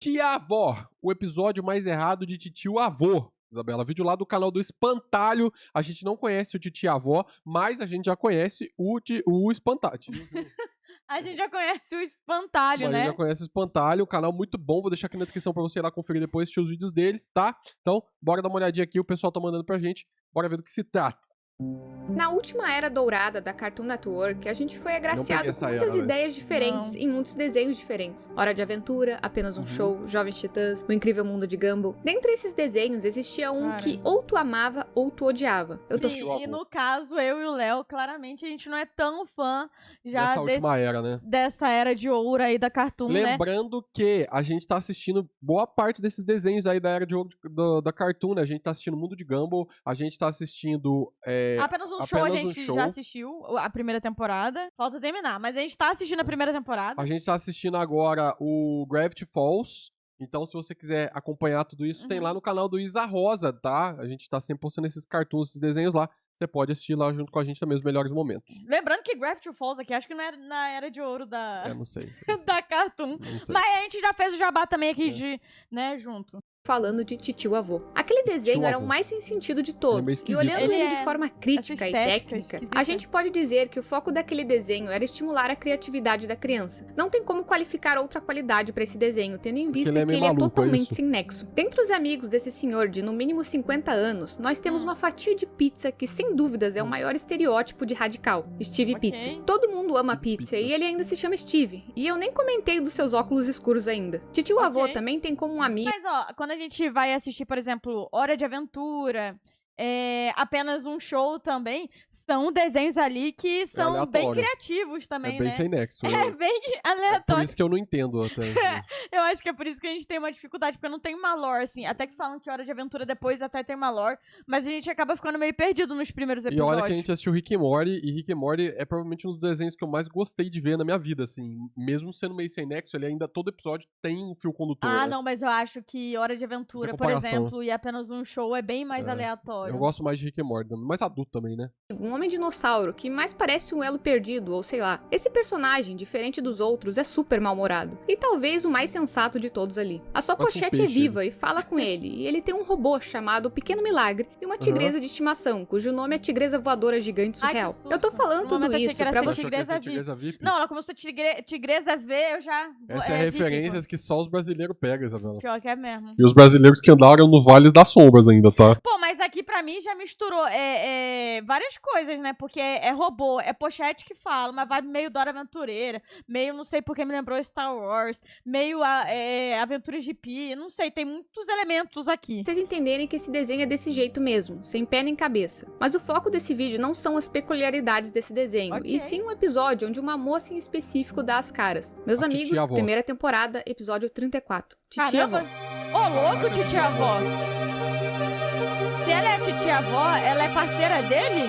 Tia Avó, o episódio mais errado de Titio Avô. Isabela, vídeo lá do canal do Espantalho. A gente não conhece o Titio Avó, mas a gente já conhece o Espantalho. A gente já conhece o Espantalho, né? A gente já conhece o Espantalho, um canal muito bom. Vou deixar aqui na descrição pra você ir lá conferir depois, assistir os vídeos deles, tá? Então, bora dar uma olhadinha aqui, o pessoal tá mandando pra gente. Bora ver do que se trata. Na última era dourada da Cartoon Network, a gente foi agraciado com muitas era, ideias diferentes em muitos desenhos diferentes. Hora de Aventura, Apenas um Show, Jovens Titãs, O Incrível Mundo de Gumball. Dentre esses desenhos, existia um que ou tu amava ou tu odiava. Sim, e no caso, eu e o Léo, claramente, a gente não é tão fã já dessa última era, né? Dessa era de ouro aí da Cartoon, Lembrando que a gente tá assistindo boa parte desses desenhos aí da era de ouro da Cartoon, né? A gente tá assistindo Mundo de Gumball, a gente tá assistindo... Apenas um show a gente já assistiu, a primeira temporada. Falta terminar, mas a gente tá assistindo a primeira temporada. A gente tá assistindo agora o Gravity Falls. Então, se você quiser acompanhar tudo isso, tem lá no canal do Isa Rosa, tá? A gente tá sempre postando esses cartoons, esses desenhos lá. Você pode assistir lá junto com a gente também os melhores momentos. Lembrando que Gravity Falls aqui, acho que não é na era de ouro da... não sei. da Cartoon. Não sei. Mas a gente já fez o jabá também aqui de, né, junto. Falando de Titio Avô. Aquele desenho era o mais sem sentido de todos. E olhando ele de forma crítica e técnica, a gente pode dizer que o foco daquele desenho era estimular a criatividade da criança. Não tem como qualificar outra qualidade para esse desenho, tendo em vista que ele é totalmente sem nexo. Dentre os amigos desse senhor de no mínimo 50 anos, nós temos uma fatia de pizza que sem dúvidas é o maior estereótipo de radical, Steve Pizza. Todo mundo ama pizza e ele ainda se chama Steve. E eu nem comentei dos seus óculos escuros ainda. Titio Avô também tem como um amigo... Mas ó, quando a gente vai assistir, por exemplo, Hora de Aventura, Apenas um Show também, são desenhos ali que são bem criativos também, bem sem nexo. É bem aleatório. É por isso que eu não entendo até. Eu acho que é por isso que a gente tem uma dificuldade, porque não tem uma lore, assim. Até que falam que Hora de Aventura depois até tem uma lore, mas a gente acaba ficando meio perdido nos primeiros episódios. E olha que a gente assistiu Rick e Morty, e Rick e Morty é provavelmente um dos desenhos que eu mais gostei de ver na minha vida, assim. Mesmo sendo meio sem nexo, ele ainda, todo episódio tem um fio condutor. Ah, não, mas eu acho que Hora de Aventura, por exemplo, e Apenas um Show é bem mais aleatório. Eu gosto mais de Rick e Morty, mais adulto também, né? Um homem dinossauro que mais parece um elo perdido, ou sei lá. Esse personagem, diferente dos outros, é super mal-humorado. E talvez o mais sensato de todos ali. A sua pochete é viva e fala com ele. E ele tem um robô chamado Pequeno Milagre e uma tigresa de estimação, cujo nome é Tigresa Voadora Gigante Surreal. Eu tô falando tudo isso pra você... Tigresa VIP. Não, ela começou Tigresa V, eu já... Essa é referências que só os brasileiros pegam, Isabela. Pior que é mesmo. E os brasileiros que andaram no Vale das Sombras ainda, tá? Pô, mas aqui pra mim já misturou várias coisas, né? Porque é robô, é pochete que fala, uma vibe meio Dora Aventureira, meio não sei porque me lembrou Star Wars, meio Aventuras de Pi, não sei, tem muitos elementos aqui. Vocês entenderem que esse desenho é desse jeito mesmo, sem pé nem cabeça. Mas o foco desse vídeo não são as peculiaridades desse desenho, e sim um episódio onde uma moça em específico dá as caras. Meus amigos, primeira temporada, episódio 34. Titia Avó. Ô, louco, Titia Avó! Se ela é a Titia Avó, ela é parceira dele?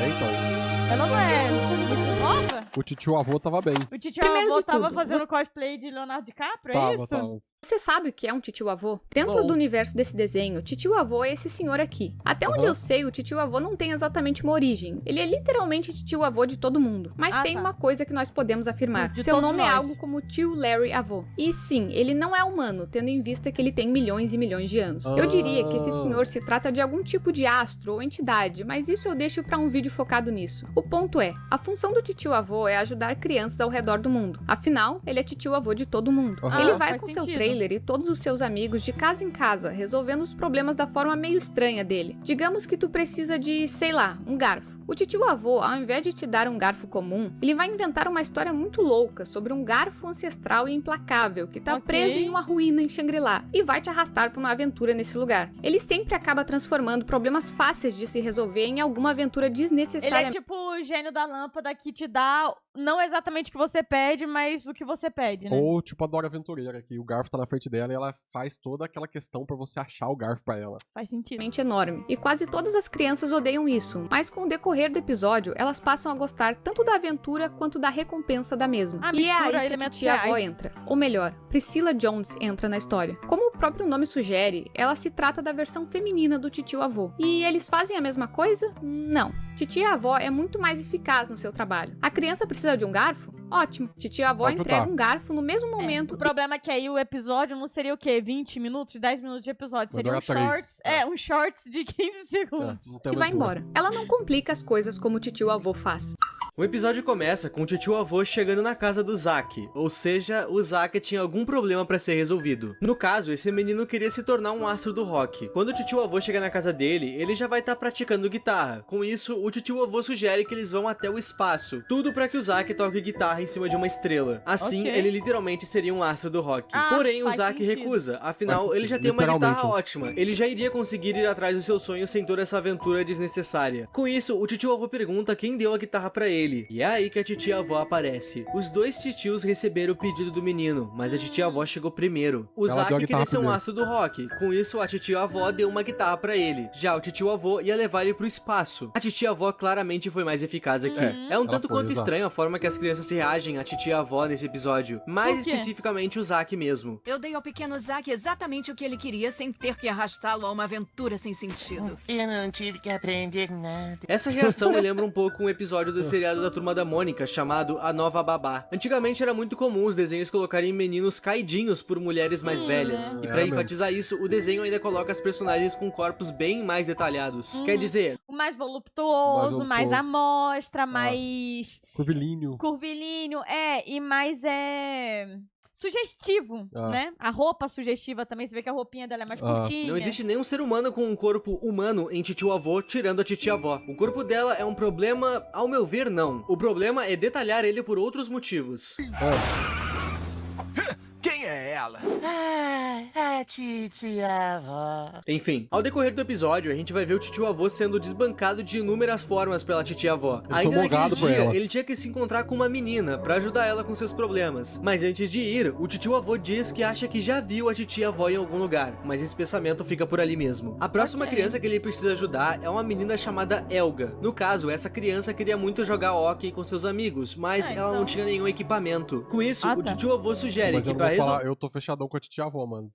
Então. Ela não é muito nova? O Titio Avô tava bem. O Titio Avô tava fazendo cosplay de Leonardo DiCaprio, é isso? Tava. Você sabe o que é um titio avô? Dentro do universo desse desenho, titio avô é esse senhor aqui. Até onde eu sei, o titio avô não tem exatamente uma origem. Ele é literalmente titio avô de todo mundo. Mas tem uma coisa que nós podemos afirmar. Seu nome é algo como tio Larry Avô. E sim, ele não é humano, tendo em vista que ele tem milhões e milhões de anos. Eu diria que esse senhor se trata de algum tipo de astro ou entidade, mas isso eu deixo pra um vídeo focado nisso. O ponto é, a função do titio avô é ajudar crianças ao redor do mundo. Afinal, ele é titio avô de todo mundo. Ele vai com seu trailer e todos os seus amigos de casa em casa, resolvendo os problemas da forma meio estranha dele. Digamos que tu precisa de, sei lá, um garfo. O titio avô, ao invés de te dar um garfo comum, ele vai inventar uma história muito louca sobre um garfo ancestral e implacável que tá preso em uma ruína em Shangri-La e vai te arrastar pra uma aventura nesse lugar. Ele sempre acaba transformando problemas fáceis de se resolver em alguma aventura desnecessária. Ele é tipo o gênio da lâmpada que te dá não exatamente o que você pede, mas o que você pede, né? Ou tipo a Dora Aventureira, que o garfo tá na frente dela e ela faz toda aquela questão pra você achar o garfo pra ela. Faz sentido. Enorme. E quase todas as crianças odeiam isso, mas com o decorrer do episódio, elas passam a gostar tanto da aventura quanto da recompensa da mesma. E é aí que a titia avó entra. Ou melhor, Priscilla Jones entra na história. Como o próprio nome sugere, ela se trata da versão feminina do titio avô. E eles fazem a mesma coisa? Não. Titia avó é muito mais eficaz no seu trabalho. A criança precisa de um garfo? Ótimo. Titia-avó entrega um garfo no mesmo momento. O problema é que aí o episódio não seria o quê? 20 minutos, 10 minutos de episódio. Seria um shorts. Um shorts de 15 segundos. E vai embora. Ela não complica as coisas como o tio-avô faz. O episódio começa com o tio-avô chegando na casa do Zack, ou seja, o Zack tinha algum problema pra ser resolvido. No caso, esse menino queria se tornar um astro do rock. Quando o tio-avô chega na casa dele, ele já vai estar praticando guitarra. Com isso, o tio-avô sugere que eles vão até o espaço, tudo pra que o Zack toque guitarra em cima de uma estrela. Assim, ele literalmente seria um astro do rock. Porém, o Zack recusa, afinal, ele já tem uma guitarra ótima. Ele já iria conseguir ir atrás do seu sonho sem toda essa aventura desnecessária. Com isso, o tio-avô pergunta quem deu a guitarra pra ele. E é aí que a titia-avó aparece. Os dois titios receberam o pedido do menino, mas a titia-avó chegou primeiro. O Zack queria ser um astro do rock. Com isso, a titia-avó deu uma guitarra pra ele. Já o tio-avô ia levar ele pro espaço. A titia-avó claramente foi mais eficaz aqui. É um tanto quanto estranho a forma que as crianças se reagem à titia-avó nesse episódio. Mais especificamente o Zack mesmo. Eu dei ao pequeno Zack exatamente o que ele queria sem ter que arrastá-lo a uma aventura sem sentido. Eu não tive que aprender nada. Essa reação me lembra um pouco um episódio do seriado da Turma da Mônica, chamado A Nova Babá. Antigamente era muito comum os desenhos colocarem meninos caidinhos por mulheres mais velhas. E pra enfatizar isso, o desenho ainda coloca as personagens com corpos bem mais detalhados. Quer dizer... O mais voluptuoso, mais amostra, mais... Curvilíneo, e mais sugestivo, né? A roupa sugestiva também, você vê que a roupinha dela é mais curtinha. Não existe nenhum ser humano com um corpo humano em titio-avô, tirando a titia-avó. O corpo dela é um problema, ao meu ver, não. O problema é detalhar ele por outros motivos. Quem é ela? A titia-avó. Enfim, ao decorrer do episódio, a gente vai ver o titio-avô sendo desbancado de inúmeras formas pela titia-avó. Ainda naquele dia, ele tinha que se encontrar com uma menina pra ajudar ela com seus problemas. Mas antes de ir, o titio-avô diz que acha que já viu a titia-avó em algum lugar, mas esse pensamento fica por ali mesmo. A próxima criança que ele precisa ajudar é uma menina chamada Elga. No caso, essa criança queria muito jogar hóquei com seus amigos, mas ela não tinha nenhum equipamento. Com isso, o titio-avô sugere que pra resolver... Eu tô fechadão com a titia-avó, mano.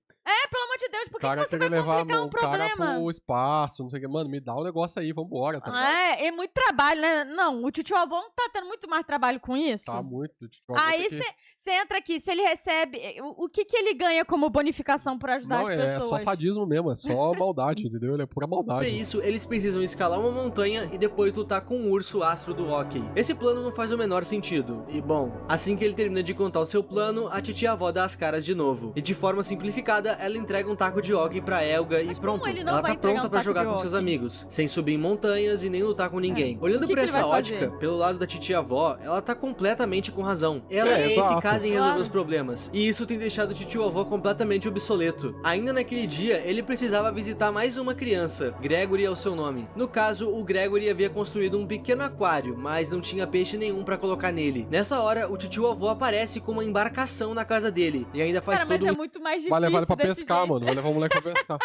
Pelo amor de Deus, por que você vai complicar um problema? O cara pro espaço, não sei o que. Mano, me dá um negócio aí, vambora. Tá é muito trabalho, né? Não, o titio-avô não tá tendo muito mais trabalho com isso? Tá muito. Aí você entra aqui, se ele recebe... O que ele ganha como bonificação por ajudar as pessoas? É só sadismo mesmo, é só maldade, entendeu? Ele é pura maldade. É isso, eles precisam escalar uma montanha e depois lutar com um urso astro do hóquei. Esse plano não faz o menor sentido. E bom, assim que ele termina de contar o seu plano, a titia-avó dá as caras de novo. E de forma simplificada, ela entrega um taco de hóquei pra Elga e pronto. Ela tá pronta pra jogar com seus amigos, sem subir em montanhas e nem lutar com ninguém. Olhando por essa ótica, pelo lado da titia-avó, ela tá completamente com razão. Ela é eficaz em resolver os problemas. E isso tem deixado o titio-avô completamente obsoleto. Ainda naquele dia, ele precisava visitar mais uma criança. Gregory é o seu nome. No caso, o Gregory havia construído um pequeno aquário, mas não tinha peixe nenhum pra colocar nele. Nessa hora, o titio-avô aparece com uma embarcação na casa dele. E ainda faz mas é muito mais difícil. Vai levar ele pra pescar, mano. Vai levar o moleque pra pescar.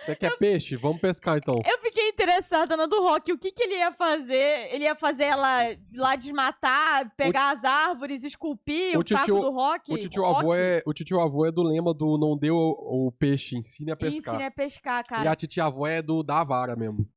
Você quer peixe? Vamos pescar, então. Eu fiquei interessada na do Rock. O que ele ia fazer? Ele ia fazer ela lá desmatar, pegar as árvores, esculpir o taco do Rock? O titio-avô é do lema do não dê o peixe, ensine a pescar. Ensine a pescar, cara. E a titia-avó é do da vara mesmo.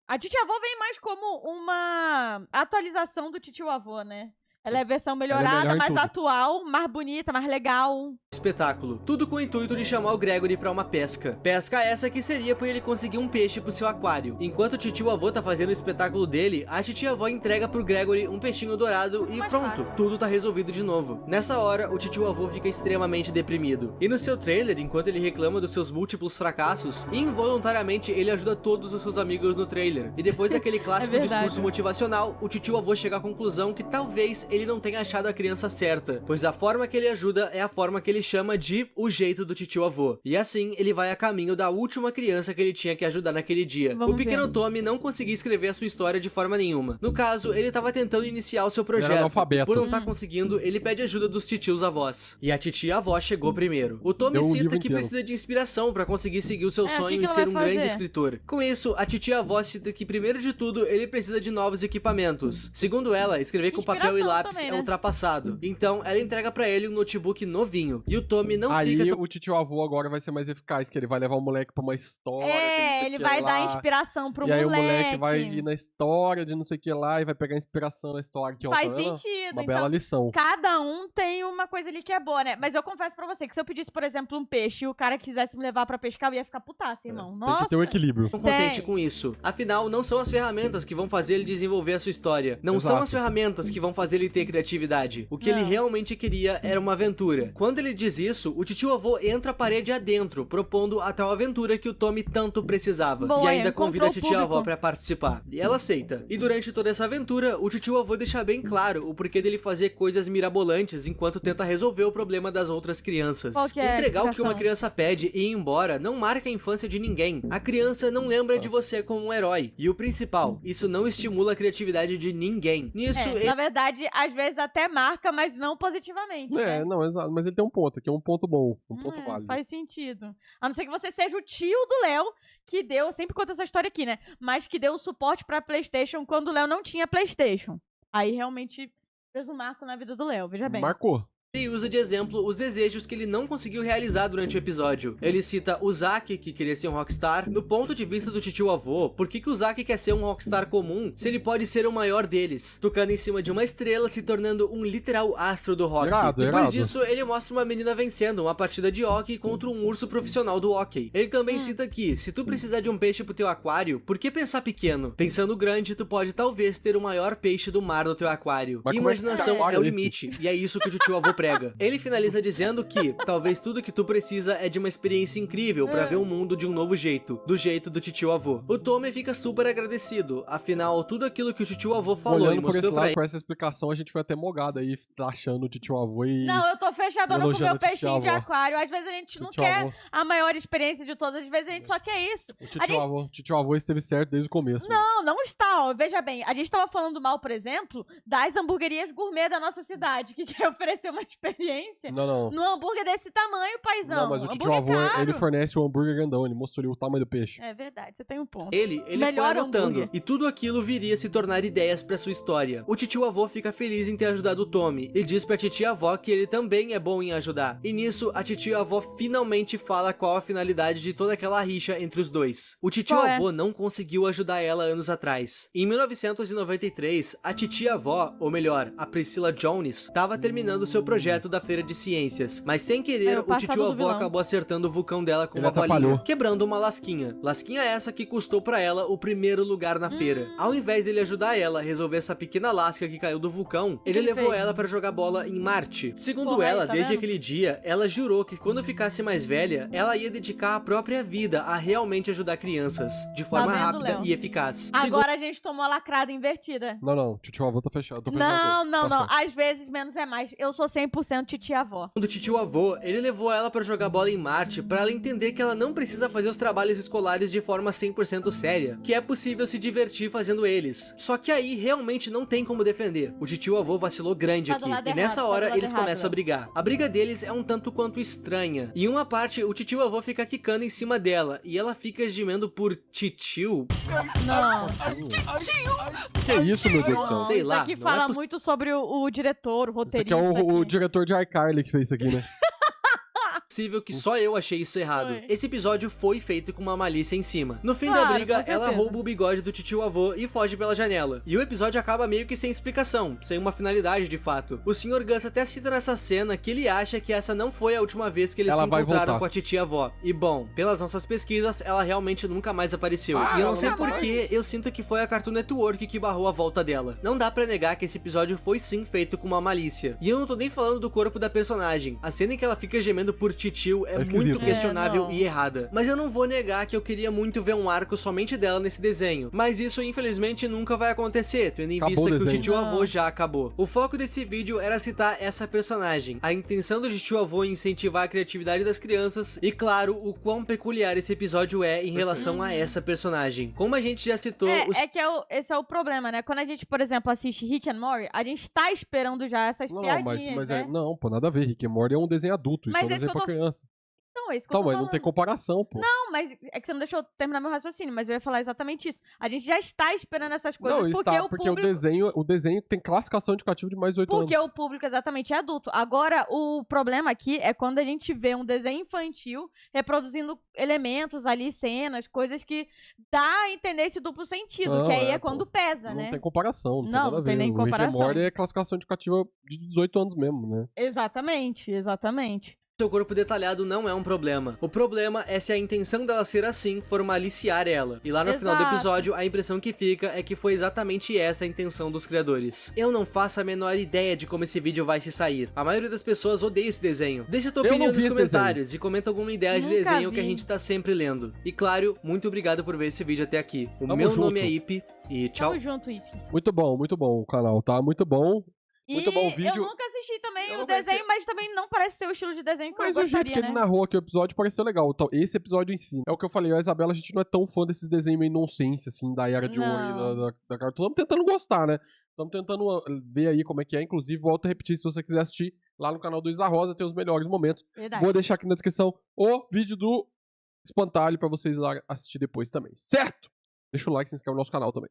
A titia-avó vem mais como uma atualização do titio-avô, né? Ela é a versão melhorada, mais atual, mais bonita, mais legal. Espetáculo. Tudo com o intuito de chamar o Gregory pra uma pesca. Pesca essa que seria pra ele conseguir um peixe pro seu aquário. Enquanto o titio-avô tá fazendo o espetáculo dele, a titia-avó entrega pro Gregory um peixinho dourado e pronto, tudo tá resolvido de novo. Nessa hora, o titio-avô fica extremamente deprimido. E no seu trailer, enquanto ele reclama dos seus múltiplos fracassos, involuntariamente ele ajuda todos os seus amigos no trailer. E depois daquele clássico discurso motivacional, o titio-avô chega à conclusão que talvez ele não tenha achado a criança certa, pois a forma que ele ajuda é a forma que ele chama de o jeito do titio-avô. E assim, ele vai a caminho da última criança que ele tinha que ajudar naquele dia. O pequeno Tommy não conseguia escrever a sua história de forma nenhuma. No caso, ele estava tentando iniciar o seu projeto. Por não estar conseguindo, ele pede ajuda dos titios-avós. E a titia-avó chegou primeiro. O Tommy cita que precisa de inspiração para conseguir seguir o seu sonho e ser um grande escritor. Com isso, a titia-avó cita que primeiro de tudo, ele precisa de novos equipamentos. Segundo ela, escrever com papel e lápis lápis também, é né? ultrapassado. Então, ela entrega pra ele um notebook novinho. E o Tommy não Aí fica... o tio avô agora vai ser mais eficaz, que ele vai levar o moleque pra uma história. que não sei Ele o que vai lá. dar inspiração pro E aí moleque. o moleque vai ir na história de não sei o que lá e vai pegar inspiração na história. Que, ó, Faz tá vendo? sentido. Uma Então, bela lição. cada um tem uma coisa ali que é boa, né? Mas eu confesso pra você que se eu pedisse, por exemplo, um peixe e o cara quisesse me levar pra pescar, eu ia ficar putaça, irmão. Tem Nossa. que ter um equilíbrio. contente Tem. com isso. Afinal, não são as ferramentas que vão fazer ele desenvolver a sua história. Não são Exato. as ferramentas que vão fazer ele ter criatividade. O que ele Não. realmente queria era uma aventura. Quando ele diz isso, o tio avô entra a parede adentro, propondo a tal aventura que o Tommy tanto precisava. Boa, e ainda convida a encontrou o titia avó público. pra participar. E ela aceita. E durante toda essa aventura, o tio avô deixa bem claro o porquê dele fazer coisas mirabolantes enquanto tenta resolver o problema das outras crianças. Qual que é a Entregar o que explicação? uma criança pede e ir embora não marca a infância de ninguém. A criança não lembra de você como um herói. E o principal, isso não estimula a criatividade de ninguém. Nisso, ele... Na verdade, às vezes até marca, mas não positivamente. É, né? não, exato. Mas ele tem um ponto aqui, é um ponto bom, um ponto válido. Faz sentido. A não ser que você seja o tio do Léo, que deu, eu sempre conto essa história aqui, né? Mas que deu o suporte pra PlayStation quando o Léo não tinha PlayStation. Aí realmente fez um marco na vida do Léo, veja bem. Marcou. Ele usa de exemplo os desejos que ele não conseguiu realizar durante o episódio. Ele cita o Zack, que queria ser um rockstar, no ponto de vista do tio avô. Por que o Zack quer ser um rockstar comum se ele pode ser o maior deles? Tocando em cima de uma estrela, se tornando um literal astro do rock. Depois Irado. disso, ele mostra uma menina vencendo uma partida de hockey contra um urso profissional do hockey. Ele também cita que, se tu precisar de um peixe pro teu aquário, por que pensar pequeno? Pensando grande, tu pode talvez ter o maior peixe do mar no teu aquário. Mas como é que Imaginação aquário é o é esse? limite, e é isso que o tio avô prega. Ele finaliza dizendo que talvez tudo que tu precisa é de uma experiência incrível pra ver o mundo de um novo jeito, do jeito do tio avô. O Tommy fica super agradecido, afinal, tudo aquilo que o tio avô falou e Olhando por esse mostrou pra lado, ele. com essa explicação, a gente foi até mogado aí, achando o tio avô e... Não, eu tô fechadona com o elogiando meu o tio peixinho de avô. aquário. Às vezes a gente não tio quer avô. a maior experiência de todas, às vezes a gente só quer isso. O A gente- tio avô esteve certo desde o começo. mano. Não está, ó. Veja bem, a gente tava falando mal, por exemplo, das hamburguerias gourmet da nossa cidade, que quer oferecer uma experiência Não. no hambúrguer desse tamanho, paizão. Não, mas o tio Hambúrguer avô, caro. ele fornece o hambúrguer grandão, ele mostrou o tamanho do peixe. É verdade, você tem um ponto. Ele foi Melhor anotando, hambúrguer. e tudo aquilo viria a se tornar ideias pra sua história. O tio avô fica feliz em ter ajudado o Tommy, e diz pra titia avó que ele também é bom em ajudar. E nisso, a titia avó finalmente fala qual a finalidade de toda aquela rixa entre os dois. O tio Qual é? avô não conseguiu ajudar ela anos atrás. Em 1993, a titia avó, ou melhor, a Priscilla Jones, estava terminando seu projeto da feira de ciências, mas sem É querer, o o passado tio do avô vilão. acabou acertando o vulcão dela com Ele uma bolinha, atrapalhou. quebrando uma lasquinha. Lasquinha essa que custou pra ela o primeiro lugar na feira. Ao invés dele ajudar ela a resolver essa pequena lasca que caiu do vulcão, ele ele levou fez? ela pra jogar bola em Marte. Segundo Porra, aí, ela, tá desde vendo? aquele dia, ela jurou que quando ficasse mais velha, ela ia dedicar a própria vida a realmente ajudar crianças, de forma vendo, rápida Léo? e eficaz. Agora a gente tomou a lacrada invertida. Não, tio avô tá fechado. Tô fechado Não, com ele. não, Tá não. certo. Às vezes menos é mais. Eu sou 100% titia avó. Do tio avô, ele levou ela pra jogar bola em Marte pra ela entender que ela não precisa fazer os trabalhos escolares de forma 100% séria, que é possível se divertir fazendo eles. Só que aí realmente não tem como defender. O tio avô vacilou grande Tá do aqui, lado e nessa errado, tá do hora lado eles errado, começam a Léo. brigar. A briga deles é um tanto quanto estranha. Em uma parte, o tio avô fica quicando em cima dela, e ela fica gemendo por titio. Não. Que isso, meu Deus do céu? Não, sei isso lá, aqui não fala é poss- muito sobre o diretor, o Esse aqui roteirista. é o aqui. diretor de iCarly que fez isso aqui, né? Possível que só eu achei isso errado. Foi. Esse episódio foi feito com uma malícia em cima. No fim Claro, da briga, com ela certeza. rouba o bigode do tio avô e foge pela janela. E o episódio acaba meio que sem explicação, sem uma finalidade de fato. O Sr. Gus até cita nessa cena que ele acha que essa não foi a última vez que eles Ela se vai encontraram voltar. com a titia avó. E bom, pelas nossas pesquisas, ela realmente nunca mais apareceu. Ah, e eu não ela sei nunca porquê, eu sinto que foi a Cartoon Network que barrou a volta dela. Não dá pra negar que esse episódio foi sim feito com uma malícia. E eu não tô nem falando do corpo da personagem. A cena em que ela fica gemendo por titio é esquisito. muito questionável não. e errada. Mas eu não vou negar que eu queria muito ver um arco somente dela nesse desenho. Mas isso infelizmente nunca vai acontecer, tendo em Acabou vista o que o desenho. tio avô Não. já acabou. O foco desse vídeo era citar essa personagem, a intenção do tio avô em incentivar a criatividade das crianças e, claro, o quão peculiar esse episódio é em relação a essa personagem. Como a gente já citou, os É que esse é o problema, né? Quando a gente, por exemplo, assiste Rick and Morty, a gente tá esperando já essas Não, piadinhas, mas né? não, pô, nada a ver. Rick and Morty é um desenho adulto, isso Mas é um é isso desenho que eu pra tô- criança. Então, é isso que eu Então, tô mas falando. não tem comparação, pô. Não, mas é que você não deixou eu terminar meu raciocínio, mas eu ia falar exatamente isso. A gente já está esperando essas coisas Não, porque está, o porque público... o desenho tem classificação indicativo de mais 8 anos. Porque o público exatamente é adulto. Agora, o problema aqui é quando a gente vê um desenho infantil reproduzindo elementos ali, cenas, coisas que dá a entender esse duplo sentido, Não, que aí é pô. quando pesa, Não né? tem comparação, não tem Não, nada a não tem ver. nem O Rick and comparação. Morty é classificação indicativa de 18 anos mesmo, né? Exatamente, exatamente. Seu corpo detalhado não é um problema. O problema é se a intenção dela ser assim for maliciar ela. E lá no final do Exato. episódio, a impressão que fica é que foi exatamente essa a intenção dos criadores. Eu não faço a menor ideia de como esse vídeo vai se sair. A maioria das pessoas odeia esse desenho. Deixa tua Eu não opinião vi nos esse comentários e comenta alguma ideia de Nunca desenho que a vi. gente tá sempre lendo. E claro, muito obrigado por ver esse vídeo até aqui. O Tamo meu junto. nome é Ipe e tchau. Tamo junto, Ipe. Muito bom o canal, tá? Muito bom. Muito bom o vídeo. Eu nunca assisti também Eu o não desenho, mas também não parece ser o estilo de desenho que Mas eu o jeito gostaria, que né? ele narrou aqui o episódio pareceu legal. Então, esse episódio em si. É o que eu falei, eu e a Isabela, a gente não é tão fã desses desenhos meio nonsense, assim, da Era de Ouro Não. e da Cartoon. Estamos tentando gostar, né? Estamos tentando ver aí como é que é. Inclusive, volto a repetir, se você quiser assistir lá no canal do Isa Rosa, tem os melhores momentos. Verdade. Vou deixar aqui na descrição o vídeo do Espantalho pra vocês lá assistir depois também. Certo? Deixa o like e se inscreve no nosso canal também.